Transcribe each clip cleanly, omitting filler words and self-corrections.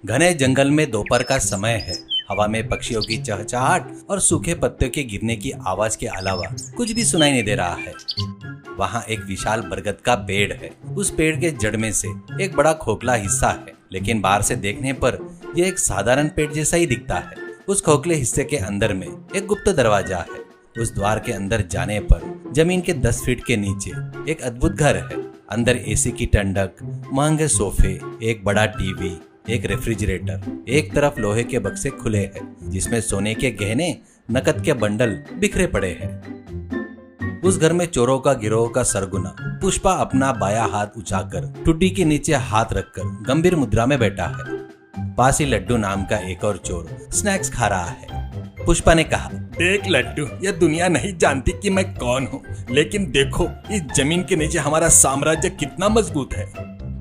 घने जंगल में दोपहर का समय है। हवा में पक्षियों की चहचहाट और सूखे पत्तों के गिरने की आवाज के अलावा कुछ भी सुनाई नहीं दे रहा है। वहाँ एक विशाल बरगद का पेड़ है। उस पेड़ के जड़ में से एक बड़ा खोखला हिस्सा है, लेकिन बाहर से देखने पर यह एक साधारण पेड़ जैसा ही दिखता है। उस खोखले हिस्से के अंदर में एक गुप्त दरवाजा है। उस द्वार के अंदर जाने पर जमीन के 10 फीट के नीचे एक अद्भुत घर है। अंदर एसी की ठंडक, महंगे सोफे, एक बड़ा टीवी, एक रेफ्रिजरेटर, एक तरफ लोहे के बक्से खुले हैं जिसमें सोने के गहने, नकद के बंडल बिखरे पड़े हैं। उस घर में चोरों का गिरोह का सरगुना पुष्पा अपना बायां हाथ उठाकर ठुड्डी के नीचे हाथ रखकर गंभीर मुद्रा में बैठा है। पास ही लड्डू नाम का एक और चोर स्नैक्स खा रहा है। पुष्पा ने कहा, देख लड्डू, यह दुनिया नहीं जानती कि मैं कौन हूँ, लेकिन देखो इस जमीन के नीचे हमारा साम्राज्य कितना मजबूत है।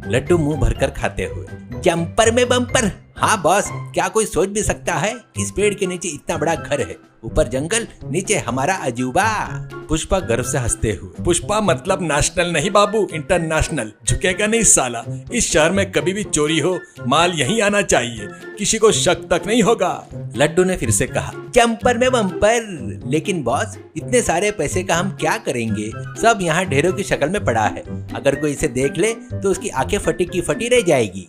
लड्डू मुंह भरकर खाते हुए, जंपर में बम्पर। हाँ बॉस, क्या कोई सोच भी सकता है इस पेड़ के नीचे इतना बड़ा घर है, ऊपर जंगल, नीचे हमारा अजूबा। पुष्पा गर्व से हंसते हुए, पुष्पा मतलब नेशनल नहीं बाबू, इंटरनेशनल। झुकेगा नहीं साला। इस शहर में कभी भी चोरी हो, माल यहीं आना चाहिए, किसी को शक तक नहीं होगा। लड्डू ने फिर से कहा, जंपर में बम्पर। लेकिन बॉस, इतने सारे पैसे का हम क्या करेंगे? सब यहाँ ढेरों की शक्ल में पड़ा है। अगर कोई इसे देख ले तो उसकी आंखें फटी की फटी रह जाएगी।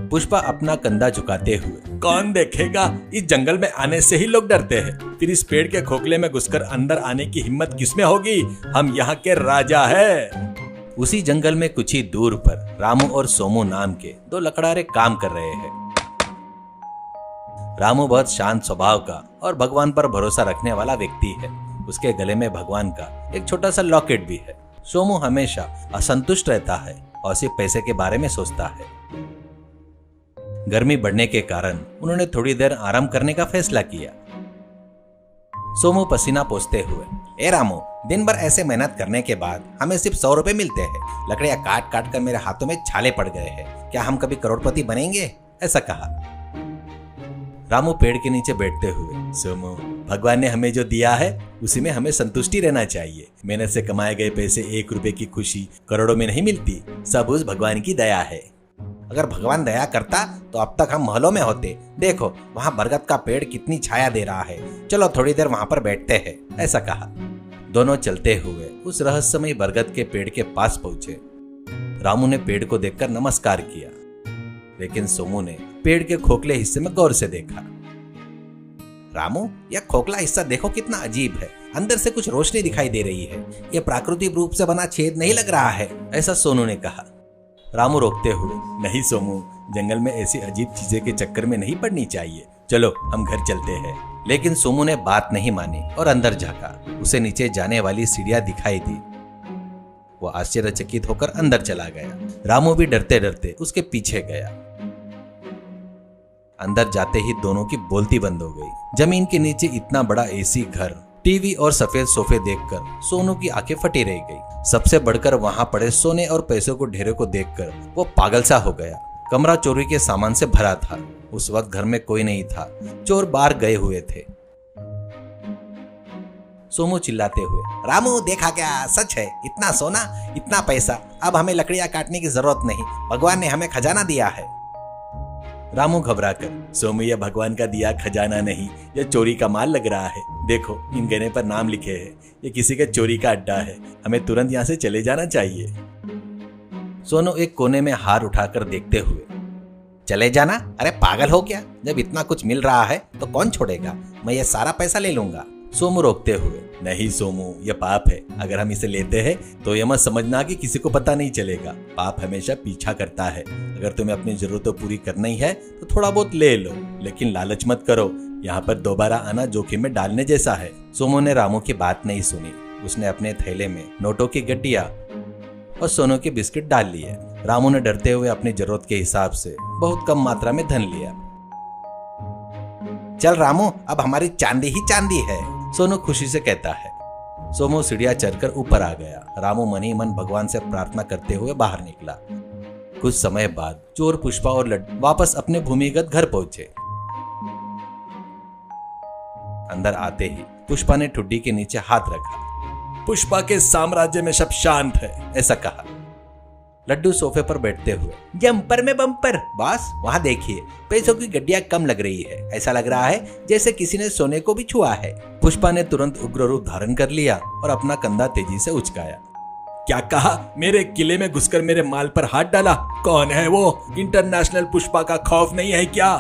पुष्पा अपना कंधा झुकाते हुए, कौन देखेगा? इस जंगल में आने से ही लोग डरते हैं, फिर इस पेड़ के खोखले में घुसकर अंदर आने की हिम्मत किसमें होगी? हम यहाँ के राजा हैं। उसी जंगल में कुछ ही दूर पर रामू और सोमू नाम के 2 लकड़हारे काम कर रहे हैं। रामू बहुत शांत स्वभाव का और भगवान पर भरोसा रखने वाला व्यक्ति है। उसके गले में भगवान का एक छोटा सा लॉकेट भी है। सोमू हमेशा असंतुष्ट रहता है और सिर्फ पैसे के बारे में सोचता है। गर्मी बढ़ने के कारण उन्होंने थोड़ी देर आराम करने का फैसला किया। सोमू पसीना पोंछते हुए, ए रामू, दिन भर ऐसे मेहनत करने के बाद हमें सिर्फ 100 रुपए मिलते हैं। लकड़ियां काट काट कर मेरे हाथों में छाले पड़ गए हैं। क्या हम कभी करोड़पति बनेंगे? ऐसा कहा। रामू पेड़ के नीचे बैठते हुए, सोमू, भगवान ने हमें जो दिया है उसी में हमें संतुष्टि रहना चाहिए। मेहनत से कमाए गए पैसे 1 रुपए की खुशी करोड़ों में नहीं मिलती। सब उस भगवान की दया है। अगर भगवान दया करता तो अब तक हम महलों में होते। देखो वहाँ बरगद का पेड़ कितनी छाया दे रहा है। चलो थोड़ी देर वहाँ पर बैठते हैं। ऐसा कहा। दोनों चलते हुए उस रहस्यमय बरगद के पेड़ के पास पहुंचे। रामू ने पेड़ को देखकर नमस्कार किया, लेकिन सोमू ने पेड़ के खोखले हिस्से में गौर से देखा। रामू, यह खोखला हिस्सा देखो कितना अजीब है। अंदर से कुछ रोशनी दिखाई दे रही है। यह प्राकृतिक रूप से बना छेद नहीं लग रहा है। ऐसा सोनू ने कहा। रामू रोकते हुए, नहीं सोमू, जंगल में ऐसी अजीब चीजें के चक्कर में नहीं पड़नी चाहिए। चलो हम घर चलते हैं। लेकिन सोमू ने बात नहीं मानी और अंदर झांका। उसे नीचे जाने वाली सीढ़ियां दिखाई दी। वो आश्चर्यचकित होकर अंदर चला गया। रामू भी डरते डरते उसके पीछे गया। अंदर जाते ही दोनों की बोलती बंद हो गई। जमीन के नीचे इतना बड़ा एसी घर, टीवी और सफेद सोफे देखकर सोनू की आंखें फटी रह गई। सबसे बढ़कर वहां पड़े सोने और पैसों को ढेरों को देखकर वो पागल सा हो गया। कमरा चोरी के सामान से भरा था। उस वक्त घर में कोई नहीं था। चोर बाहर गए हुए थे। सोमू चिल्लाते हुए, रामू, देखा क्या? सच है, इतना सोना, इतना पैसा। अब हमें लकड़ियां काटने की जरूरत नहीं। भगवान ने हमें खजाना दिया है। रामू घबराकर, सोमू, यह भगवान का दिया खजाना नहीं, यह चोरी का माल लग रहा है। देखो इन गहने पर नाम लिखे हैं। ये किसी के चोरी का अड्डा है। हमें तुरंत यहाँ से चले जाना चाहिए। सोनू एक कोने में हार उठाकर देखते हुए, चले जाना? अरे पागल हो क्या? जब इतना कुछ मिल रहा है तो कौन छोड़ेगा? मैं ये सारा पैसा ले लूंगा। सोमू रोकते हुए, नहीं सोमू, यह पाप है। अगर हम इसे लेते हैं तो यह मत समझना कि किसी को पता नहीं चलेगा। पाप हमेशा पीछा करता है। अगर तुम्हें अपनी जरूरतें पूरी करनी है तो थोड़ा बहुत ले लो, लेकिन लालच मत करो। यहाँ पर दोबारा आना जोखिम में डालने जैसा है। सोमू ने रामू की बात नहीं सुनी। उसने अपने थैले में नोटों की गड्डियां और सोनू के बिस्किट डाल लिए। रामू ने डरते हुए अपनी जरूरत के हिसाब से बहुत कम मात्रा में धन लिया। चल रामू, अब हमारी चांदी ही चांदी है, सोनू खुशी से कहता है। सोमू सीढ़ियां चढ़कर ऊपर आ गया। रामू मन ही मन भगवान से प्रार्थना करते हुए बाहर निकला। कुछ समय बाद चोर, पुष्पा और लड्डू वापस अपने भूमिगत घर पहुंचे। अंदर आते ही पुष्पा ने ठुड्डी के नीचे हाथ रखा। पुष्पा के साम्राज्य में सब शांत है, ऐसा कहा। लड्डू सोफे पर बैठते हुए, जंपर में बम्पर। बॉस वहाँ देखिए, पैसों की गड्डियाँ कम लग रही है। ऐसा लग रहा है जैसे किसी ने सोने को भी छुआ है। पुष्पा ने तुरंत उग्र रूप धारण कर लिया और अपना कंधा तेजी से उचकाया। क्या कहा? मेरे किले में घुसकर मेरे माल पर हाथ डाला? कौन है वो? इंटरनेशनल पुष्पा का खौफ नहीं है क्या?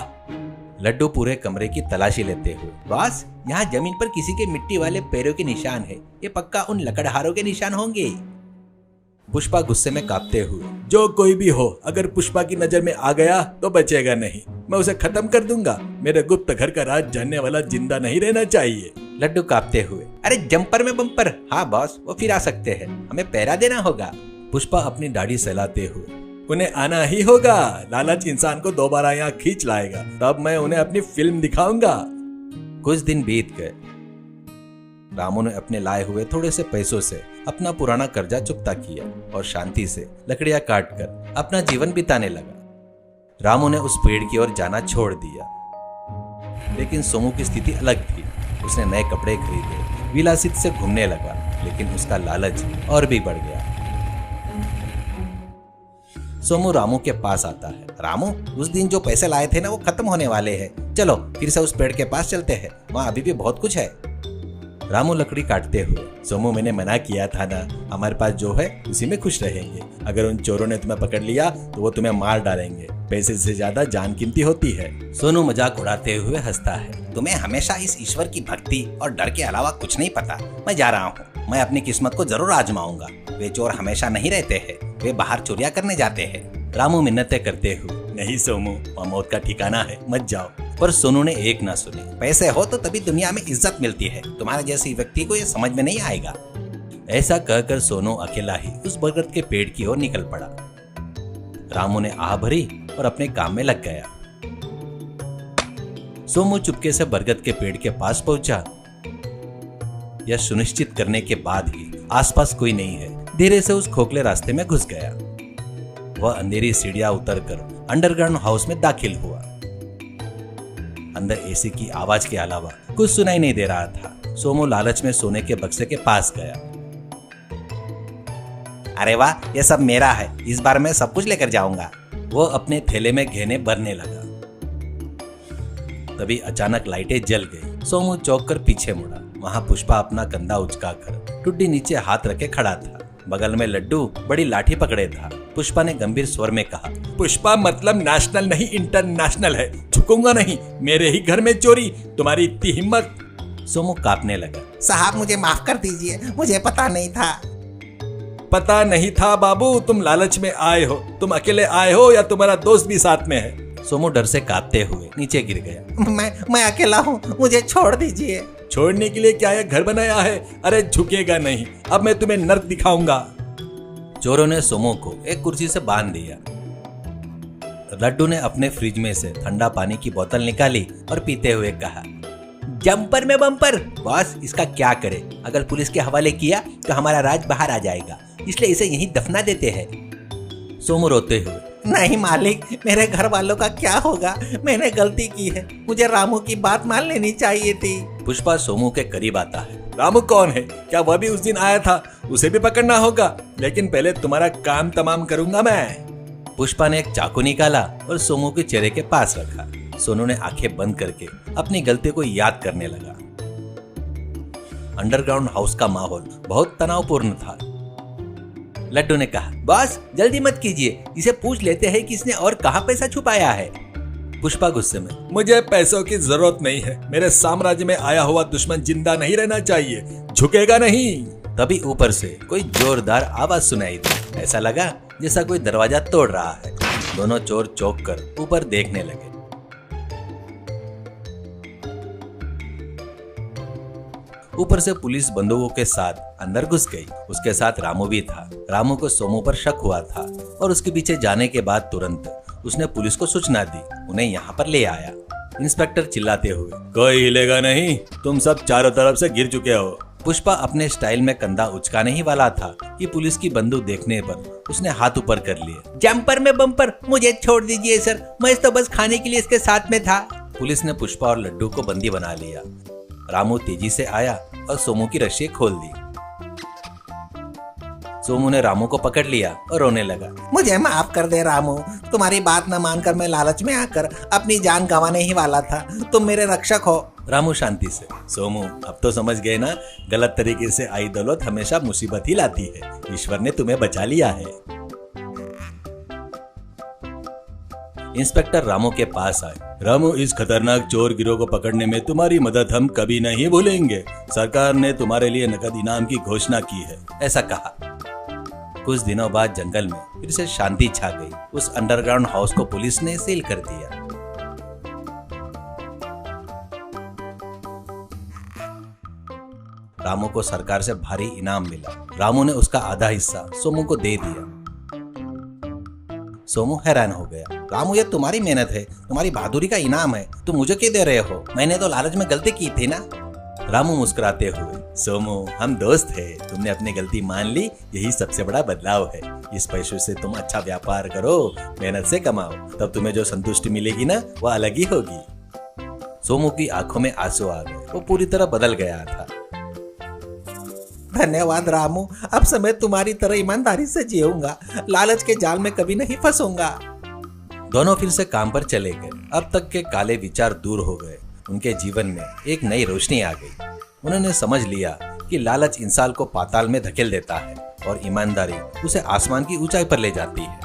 लड्डू पूरे कमरे की तलाशी लेते हुए, बॉस यहाँ जमीन पर किसी के मिट्टी वाले पैरों के निशान है। ये पक्का उन लकड़हारों के निशान होंगे। पुष्पा गुस्से में कांपते हुए, जो कोई भी हो, अगर पुष्पा की नजर में आ गया तो बचेगा नहीं। मैं उसे खत्म कर दूंगा। मेरे गुप्त घर का राज जानने वाला जिंदा नहीं रहना चाहिए। लड्डू कांपते हुए, अरे जंपर में बम्पर। हाँ बॉस, वो फिर आ सकते हैं, हमें पहरा देना होगा। पुष्पा अपनी दाढ़ी सहलाते हुए, उन्हें आना ही होगा। लालच इंसान को दोबारा यहाँ खींच लाएगा। तब मैं उन्हें अपनी फिल्म दिखाऊंगा। कुछ दिन बीत गए। रामू ने अपने लाए हुए थोड़े से पैसों से अपना पुराना कर्जा चुकता किया और शांति से लकड़ियां काटकर अपना जीवन बिताने लगा। रामू ने उस पेड़ की ओर जाना छोड़ दिया, लेकिन सोमू की स्थिति अलग थी। उसने नए कपड़े खरीदे, विलासित से घूमने लगा, लेकिन उसका लालच और भी बढ़ गया। सोमू रामू के पास आता है। रामू, उस दिन जो पैसे लाए थे ना, वो खत्म होने वाले हैं। चलो फिर से उस पेड़ के पास चलते हैं, वहाँ अभी भी बहुत कुछ है। रामू लकड़ी काटते हुए, सोमू मैंने मना किया था ना, हमारे पास जो है उसी में खुश रहेंगे। अगर उन चोरों ने तुम्हें पकड़ लिया तो वो तुम्हें मार डालेंगे। पैसे से ज्यादा जान कीमती होती है। सोनू मजाक उड़ाते हुए हंसता है। तुम्हें हमेशा इस ईश्वर की भक्ति और डर के अलावा कुछ नहीं पता। मैं जा रहा हूँ, मैं अपनी किस्मत को जरूर आजमाऊंगा। वे चोर हमेशा नहीं रहते हैं, वे बाहर चोरियां करने जाते हैं। रामू मिन्नतें करते हुए, नहीं सोमू, वहाँ मौत का ठिकाना है, मत जाओ। पर सोनू ने एक ना सुनी। पैसे हो तो तभी दुनिया में इज्जत मिलती है, तुम्हारे जैसे व्यक्ति को ये समझ में नहीं आएगा। ऐसा कहकर सोनू अकेला ही उस बरगद के पेड़ की ओर निकल पड़ा। रामू ने आह भरी और अपने काम में लग गया। सोमू चुपके से बरगद के पेड़ के पास पहुंचा। यह सुनिश्चित करने के बाद ही आसपास कोई नहीं है, धीरे से उस खोखले रास्ते में घुस गया। वह अंधेरी सीढ़ियां उतरकर अंडरग्राउंड हाउस में दाखिल हुआ। अंदर एसी की आवाज के अलावा कुछ सुनाई नहीं दे रहा था। सोमू लालच में सोने के बक्से के पास गया। अरे वाह, ये सब मेरा है, इस बार मैं सब कुछ लेकर जाऊंगा। वो अपने थैले में गहने भरने लगा। तभी अचानक लाइटें जल गई। सोमू चौंक कर पीछे मुड़ा। वहां पुष्पा अपना कंधा उचकाकर टुड्डी नीचे हाथ रखे खड़ा था। बगल में लड्डू बड़ी लाठी पकड़े था। पुष्पा ने गंभीर स्वर में कहा, पुष्पा मतलब नेशनल नहीं इंटरनेशनल है, झुकूंगा नहीं। मेरे ही घर में चोरी, तुम्हारी इतनी हिम्मत। सोमू कांपने लगा। साहब मुझे माफ कर दीजिए, मुझे पता नहीं था। पता नहीं था बाबू, तुम लालच में आए हो। तुम अकेले आए हो या तुम्हारा दोस्त भी साथ में है? सोमू डर से कांपते हुए नीचे गिर गया। मैं अकेला हूँ, मुझे छोड़ दीजिए। छोड़ने के लिए क्या यह घर बनाया है? अरे झुकेगा नहीं, अब मैं तुम्हें नर्क दिखाऊंगा। चोरों ने सोमू को एक कुर्सी से बांध दिया। लड्डू ने अपने फ्रिज में से ठंडा पानी की बोतल निकाली और पीते हुए कहा, जंपर में बम्पर। बॉस, इसका क्या करे? अगर पुलिस के हवाले किया तो हमारा राज बाहर आ जाएगा, इसलिए इसे यहीं दफना देते हैं। सोमू रोते हुए, नहीं मालिक, मेरे घर वालों का क्या होगा? मैंने गलती की है, मुझे रामू की बात मान लेनी चाहिए थी। पुष्पा सोमू के करीब आता है। रामू कौन है? क्या वह भी उस दिन आया था? उसे भी पकड़ना होगा, लेकिन पहले तुम्हारा काम तमाम करूंगा मैं। पुष्पा ने एक चाकू निकाला और सोमू के चेहरे के पास रखा। सोनू ने आंखें बंद करके अपनी गलती को याद करने लगा। अंडरग्राउंड हाउस का माहौल बहुत तनावपूर्ण था। लड्डू ने कहा, बॉस जल्दी मत कीजिए, इसे पूछ लेते हैं कि इसने और कहां पैसा छुपाया है। पुष्पा गुस्से में, मुझे पैसों की जरूरत नहीं है। मेरे साम्राज्य में आया हुआ दुश्मन जिंदा नहीं रहना चाहिए, झुकेगा नहीं। तभी ऊपर से कोई जोरदार आवाज सुनाई दी। ऐसा लगा जैसा कोई दरवाजा तोड़ रहा है। दोनों चोर चौंक कर ऊपर देखने लगे। ऊपर से पुलिस बंदूकों के साथ अंदर घुस गई। उसके साथ रामू भी था। रामू को सोमू पर शक हुआ था और उसके पीछे जाने के बाद तुरंत उसने पुलिस को सूचना दी। उन्हें यहाँ पर ले आया। इंस्पेक्टर चिल्लाते हुए, कोई हिलेगा नहीं, तुम सब चारों तरफ से गिर चुके हो। पुष्पा अपने स्टाइल में कंधा उचकाने ही वाला था कि पुलिस की बंदूक देखने पर उसने हाथ ऊपर कर लिए। जंपर में बम्पर, मुझे छोड़ दीजिए सर, मैं तो बस खाने के लिए इसके साथ में था। पुलिस ने पुष्पा और लड्डू को बंदी बना लिया। रामू तेजी से आया और सोमू की रस्सी खोल दी। सोमू ने रामू को पकड़ लिया और रोने लगा। मुझे माफ कर दे रामू, तुम्हारी बात न मानकर मैं लालच में आकर अपनी जान गंवाने ही वाला था। तुम मेरे रक्षक हो। रामू शांति से। सोमू, अब तो समझ गए ना, गलत तरीके से आई दौलत हमेशा मुसीबत ही लाती है। ईश्वर ने तुम्हें बचा लिया है। इंस्पेक्टर रामू के पास आए। रामू, इस खतरनाक चोर गिरोह को पकड़ने में तुम्हारी मदद हम कभी नहीं भूलेंगे। सरकार ने तुम्हारे लिए नकद इनाम की घोषणा की है। ऐसा कहा। कुछ दिनों बाद जंगल में फिर से शांति छा गई। उस अंडरग्राउंड हाउस को पुलिस ने सील कर दिया। रामू को सरकार से भारी इनाम मिला। रामू ने उसका आधा हिस्सा सोमू को दे दिया। सोमू हैरान हो गया। रामू, ये तुम्हारी मेहनत है, तुम्हारी बहादुरी का इनाम है, तुम मुझे क्यों दे रहे हो? मैंने तो लालच में गलती की थी ना। रामू मुस्कुराते हुए, सोमू, हम दोस्त हैं, तुमने अपनी गलती मान ली, यही सबसे बड़ा बदलाव है। इस पैसों से तुम अच्छा व्यापार करो, मेहनत से कमाओ, तब तुम्हें जो संतुष्टि मिलेगी ना, वो अलग ही होगी। सोमू की आंखों में आंसू आ गए। वो पूरी तरह बदल गया था। धन्यवाद रामू, अब से मैं तुम्हारी तरह ईमानदारी से जीऊंगा, लालच के जाल में कभी नहीं फंसूंगा। दोनों फिर से काम पर चले गए। अब तक के काले विचार दूर हो गए। उनके जीवन में एक नई रोशनी आ गई। उन्होंने समझ लिया कि लालच इंसान को पाताल में धकेल देता है और ईमानदारी उसे आसमान की ऊंचाई पर ले जाती है।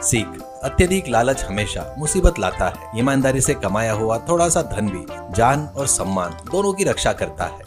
सीख, अत्यधिक लालच हमेशा मुसीबत लाता है। ईमानदारी से कमाया हुआ थोड़ा सा धन भी जान और सम्मान दोनों की रक्षा करता है।